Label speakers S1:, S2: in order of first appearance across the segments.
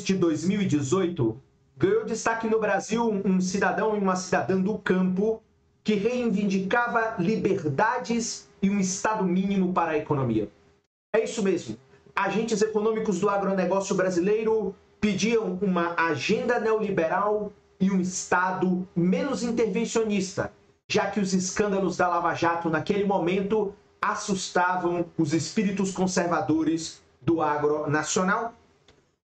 S1: de 2018, ganhou destaque no Brasil um cidadão e uma cidadã do campo que reivindicava liberdades e um estado mínimo para a economia. É isso mesmo. Agentes econômicos do agronegócio brasileiro pediam uma agenda neoliberal e um estado menos intervencionista, já que os escândalos da Lava Jato naquele momento assustavam os espíritos conservadores do agro nacional.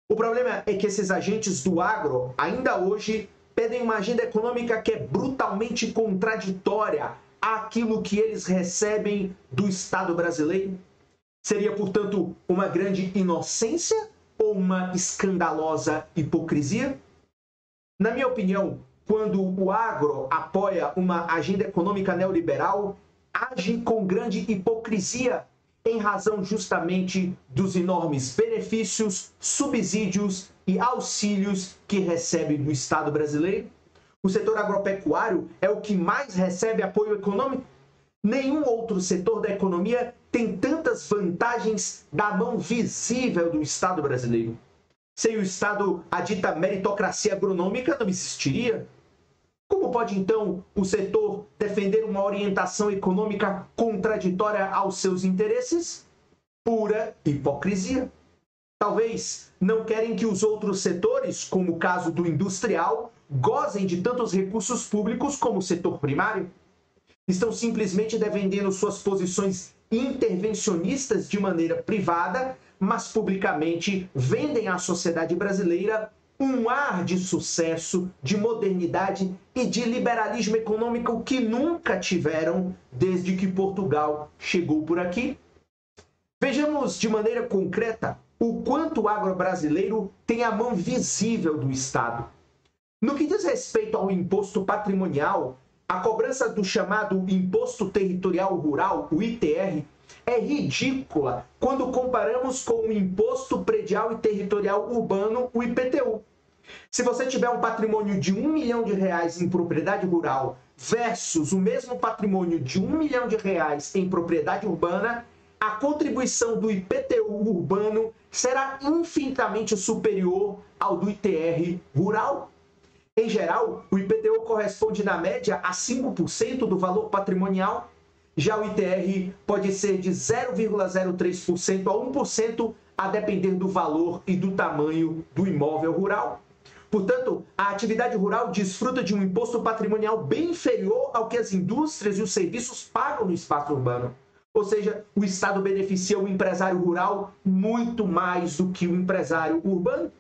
S1: O problema é que esses agentes do agro, ainda hoje, pedem uma agenda econômica que é brutalmente contraditória àquilo que eles recebem do Estado brasileiro. Seria, portanto, uma grande inocência ou uma escandalosa hipocrisia? Na minha opinião, quando o agro apoia uma agenda econômica neoliberal, age com grande hipocrisia em razão justamente dos enormes benefícios, subsídios e auxílios que recebe do Estado brasileiro. O setor agropecuário é o que mais recebe apoio econômico. Nenhum outro setor da economia tem tantas vantagens da mão visível do Estado brasileiro. Sem o Estado, a dita meritocracia agronômica não existiria. Como pode, então, o setor defender uma orientação econômica contraditória aos seus interesses? Pura hipocrisia. Talvez não querem que os outros setores, como o caso do industrial, gozem de tantos recursos públicos como o setor primário. Estão simplesmente defendendo suas posições intervencionistas de maneira privada, mas publicamente vendem à sociedade brasileira um ar de sucesso, de modernidade e de liberalismo econômico que nunca tiveram desde que Portugal chegou por aqui. Vejamos de maneira concreta o quanto o agro brasileiro tem a mão visível do Estado. No que diz respeito ao imposto patrimonial, a cobrança do chamado Imposto Territorial Rural, o ITR, é ridícula quando comparamos com o Imposto Predial e Territorial Urbano, o IPTU. Se você tiver um patrimônio de R$1 milhão em propriedade rural versus o mesmo patrimônio de R$1 milhão em propriedade urbana, a contribuição do IPTU urbano será infinitamente superior ao do ITR rural. Em geral, o IPTU corresponde, na média, a 5% do valor patrimonial. Já o ITR pode ser de 0,03% a 1%, a depender do valor e do tamanho do imóvel rural. Portanto, a atividade rural desfruta de um imposto patrimonial bem inferior ao que as indústrias e os serviços pagam no espaço urbano. Ou seja, o Estado beneficia o empresário rural muito mais do que o empresário urbano.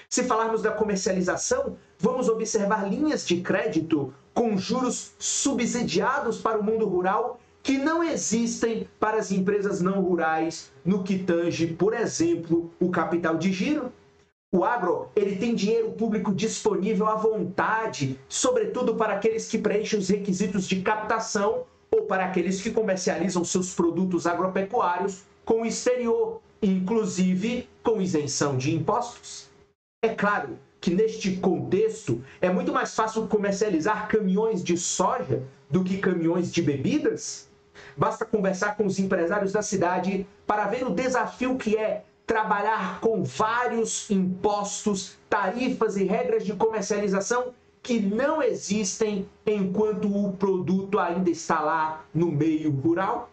S1: Se falarmos da comercialização, vamos observar linhas de crédito com juros subsidiados para o mundo rural que não existem para as empresas não rurais no que tange, por exemplo, o capital de giro. O agro, ele tem dinheiro público disponível à vontade, sobretudo para aqueles que preenchem os requisitos de captação ou para aqueles que comercializam seus produtos agropecuários com o exterior, inclusive com isenção de impostos. É claro que neste contexto é muito mais fácil comercializar caminhões de soja do que caminhões de bebidas. Basta conversar com os empresários da cidade para ver o desafio que é trabalhar com vários impostos, tarifas e regras de comercialização que não existem enquanto o produto ainda está lá no meio rural.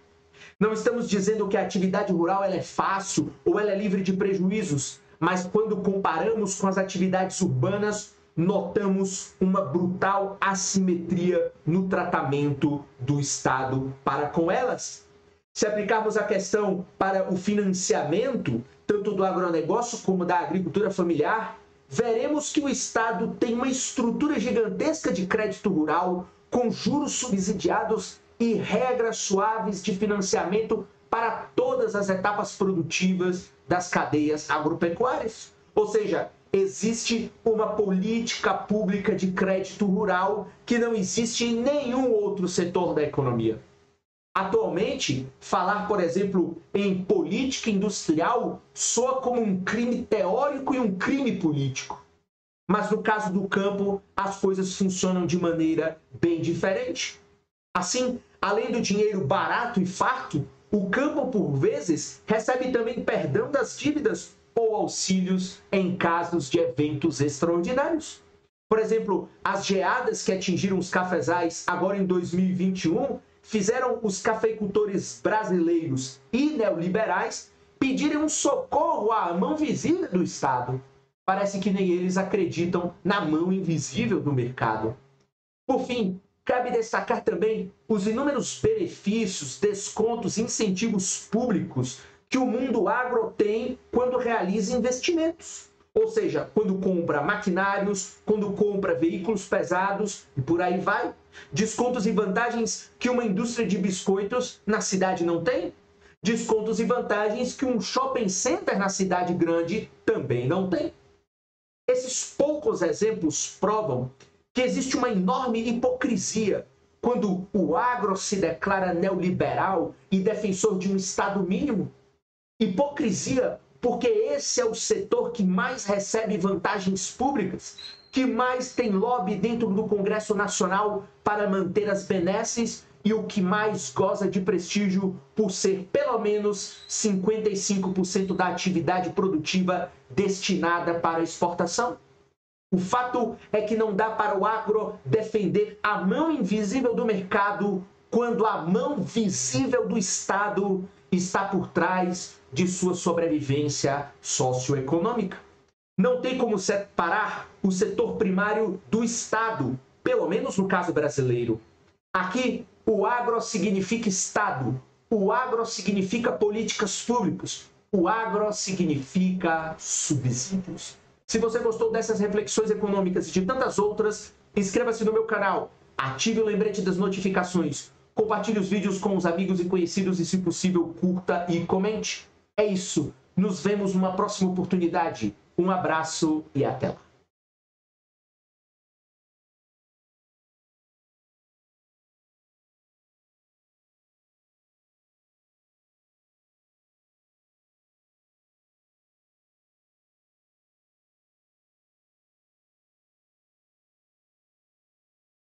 S1: Não estamos dizendo que a atividade rural ela é fácil ou ela é livre de prejuízos, mas quando comparamos com as atividades urbanas, notamos uma brutal assimetria no tratamento do Estado para com elas. Se aplicarmos a questão para o financiamento, tanto do agronegócio como da agricultura familiar, veremos que o Estado tem uma estrutura gigantesca de crédito rural, com juros subsidiados e regras suaves de financiamento para todas as etapas produtivas das cadeias agropecuárias. Ou seja, existe uma política pública de crédito rural que não existe em nenhum outro setor da economia. Atualmente, falar, por exemplo, em política industrial soa como um crime teórico e um crime político. Mas no caso do campo, as coisas funcionam de maneira bem diferente. Assim, além do dinheiro barato e farto, o campo, por vezes, recebe também perdão das dívidas ou auxílios em casos de eventos extraordinários. Por exemplo, as geadas que atingiram os cafezais agora em 2021 fizeram os cafeicultores brasileiros e neoliberais pedirem um socorro à mão visível do Estado. Parece que nem eles acreditam na mão invisível do mercado. Por fim, cabe destacar também os inúmeros benefícios, descontos e incentivos públicos que o mundo agro tem quando realiza investimentos. Ou seja, quando compra maquinários, quando compra veículos pesados e por aí vai. Descontos e vantagens que uma indústria de biscoitos na cidade não tem. Descontos e vantagens que um shopping center na cidade grande também não tem. Esses poucos exemplos provam que existe uma enorme hipocrisia quando o agro se declara neoliberal e defensor de um Estado mínimo. Hipocrisia porque esse é o setor que mais recebe vantagens públicas, que mais tem lobby dentro do Congresso Nacional para manter as benesses e o que mais goza de prestígio por ser pelo menos 55% da atividade produtiva destinada para exportação. O fato é que não dá para o agro defender a mão invisível do mercado quando a mão visível do Estado está por trás de sua sobrevivência socioeconômica. Não tem como separar o setor primário do Estado, pelo menos no caso brasileiro. Aqui, o agro significa Estado, o agro significa políticas públicas, o agro significa subsídios. Se você gostou dessas reflexões econômicas e de tantas outras, inscreva-se no meu canal, ative o lembrete das notificações, compartilhe os vídeos com os amigos e conhecidos e, se possível, curta e comente. É isso. Nos vemos numa próxima oportunidade. Um abraço e até lá.